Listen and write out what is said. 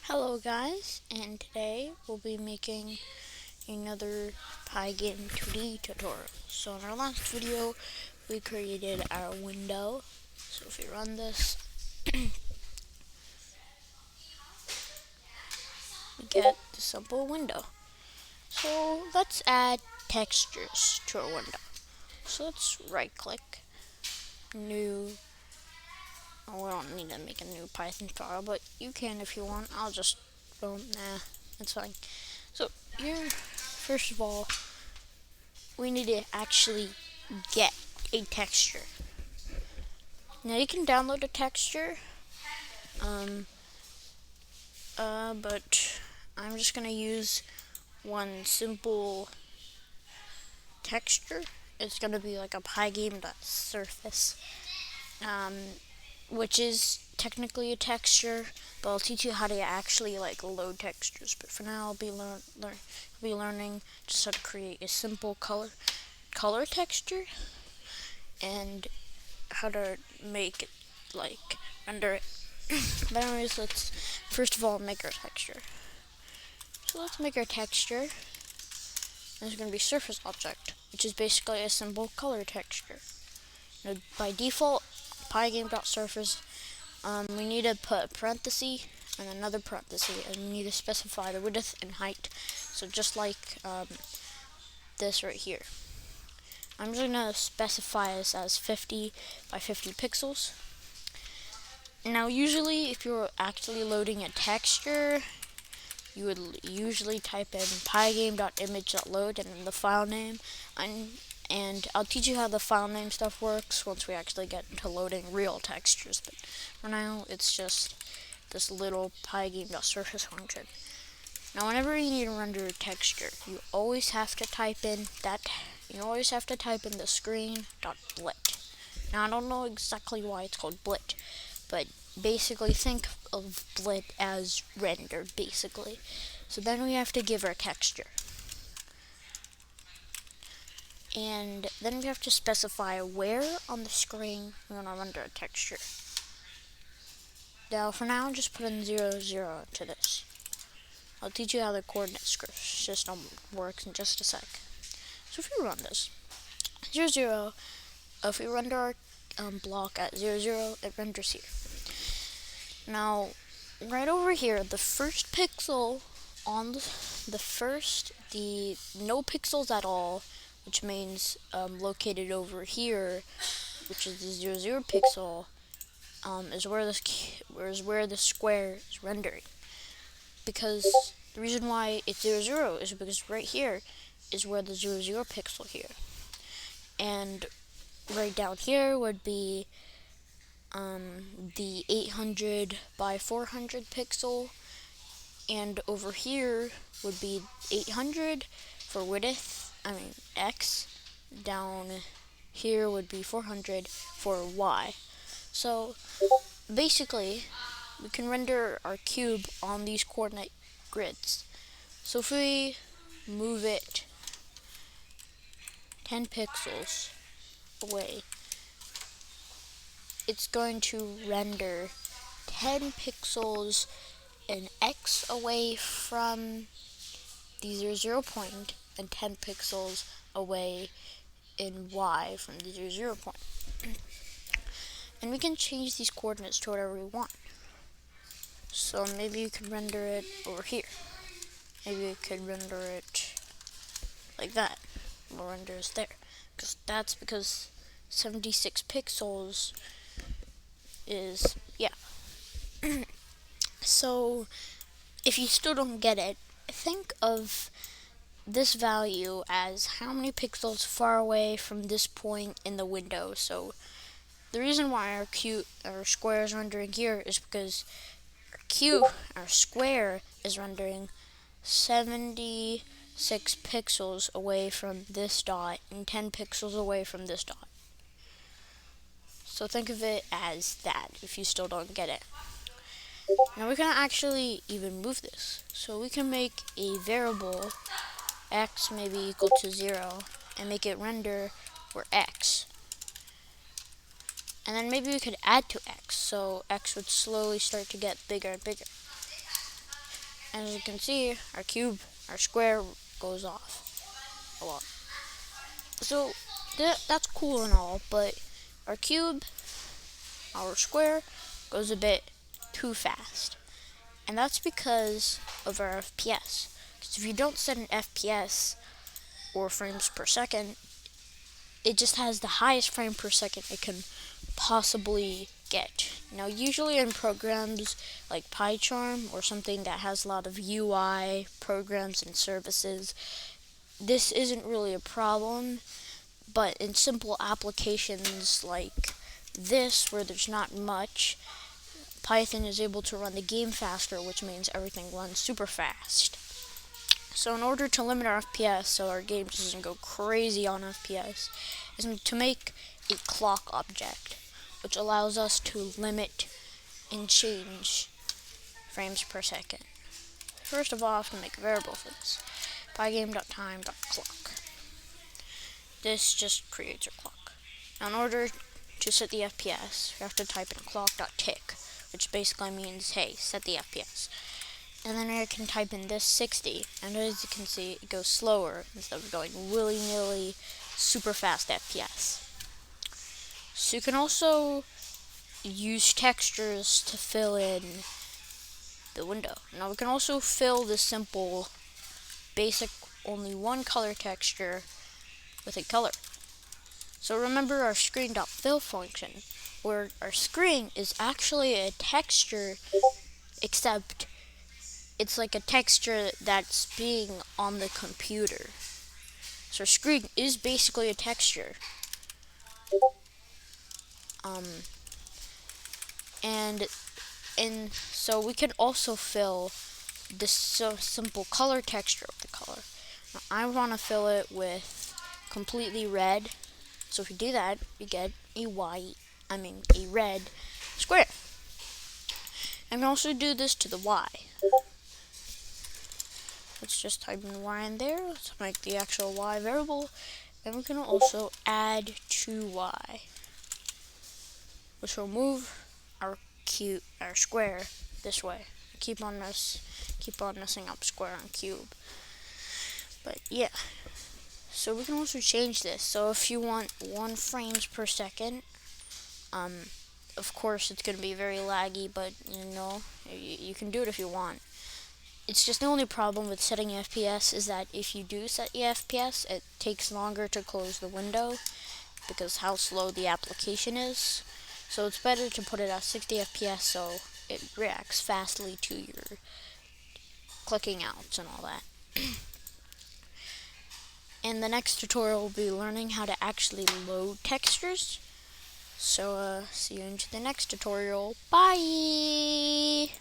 Hello guys, and today we'll be making another Pygame 2D tutorial. So in our last video, we created our window. So if we run this, we get the simple window. So let's add textures to our window. So let's right click, new. Oh, we don't need to make a new Python file, but you can if you want. I'll just, nah, that's fine. So here, first of all, we need to actually get a texture. Now you can download a texture, but I'm just gonna use one simple texture. It's gonna be like a Pygame.surface, which is technically a texture, but I'll teach you how to actually like load textures. But for now, I'll be learning just how to create a simple color texture and how to make it like render it. But anyways, let's first of all make our texture. So let's make our texture. There's going to be surface object, which is basically a simple color texture. Now, by default, Pygame.surface, we need to put a parenthesis and another parenthesis, and we need to specify the width and height. So just like this right here. I'm just going to specify this as 50 by 50 pixels. Now usually if you're actually loading a texture, you would usually type in pygame.image.load and then the file name, and I'll teach you how the file name stuff works once we actually get into loading real textures, but for now it's just this little pygame.surface function. Now whenever you need to render a texture, you always have to type in the screen.blit. Now I don't know exactly why it's called blit, but basically think of blit as rendered, basically. So then we have to give our texture. And then we have to specify where on the screen we want to render a texture. Now for now, just put in 0, 0 to this. I'll teach you how the coordinate system works in just a sec. So if we run this, 0, 0, if we render our block at 0, 0, it renders here. Now, right over here, the first pixel on the no pixels at all, which means located over here, which is the 0, 0 pixel, is where the square is rendering. Because the reason why it's 0, 0 is because right here is where the 0, 0 pixel here. And right down here would be the 800 by 400 pixel, and over here would be 800 for width, X, down here would be 400 for Y. So basically we can render our cube on these coordinate grids. So if we move it 10 pixels away, it's going to render 10 pixels in X away from the 0, 0 point and 10 pixels away in Y from the 0, 0 point. And we can change these coordinates to whatever we want. So maybe you could render it over here. Maybe you could render it like that. We'll render it there. Because 76 pixels is, yeah. So if you still don't get it, think of this value as how many pixels far away from this point in the window. So the reason why our square is rendering here is because our square is rendering 76 pixels away from this dot and 10 pixels away from this dot. So think of it as that if you still don't get it. Now we can actually even move this. So we can make a variable x maybe equal to 0 and make it render where x. And then maybe we could add to x, so x would slowly start to get bigger and bigger. as you can see, our cube, our square goes off a lot. So that's cool and all, but our cube, our square, goes a bit too fast. And that's because of our FPS. Because if you don't set an FPS, or frames per second, it just has the highest frame per second it can possibly get. Now, usually in programs like Pygame or something that has a lot of UI programs and services, this isn't really a problem, but in simple applications like this, where there's not much, Python is able to run the game faster, which means everything runs super fast. So in order to limit our FPS so our game doesn't go crazy on FPS, is to make a clock object, which allows us to limit and change frames per second. First of all, I have to make a variable for this. Pygame.time.clock. This just creates our clock. Now in order to set the FPS, we have to type in clock.tick, which basically means, hey, set the FPS. And then I can type in this 60, and as you can see, it goes slower instead of going willy-nilly super fast FPS. So you can also use textures to fill in the window. Now we can also fill this simple, basic, only one color texture with a color. So remember our screen.fill function, where our screen is actually a texture, except it's like a texture that's being on the computer. So screen is basically a texture. And so we can also fill this simple color texture with the color. Now, I want to fill it with completely red. So if you do that, you get a red square. I can also do this to the Y. Let's just type in Y in there. Let's make the actual Y variable. And we can also add 2Y, which will move our square this way. Keep on messing up square and cube. But yeah. So we can also change this. So if you want 1 frames per second, of course it's going to be very laggy, but you can do it if you want. It's just the only problem with setting FPS is that if you do set the FPS, it takes longer to close the window because how slow the application is. So it's better to put it at 60 FPS so it reacts fastly to your clicking outs and all that. In the next tutorial, we'll be learning how to actually load textures. So see you into the next tutorial. Bye!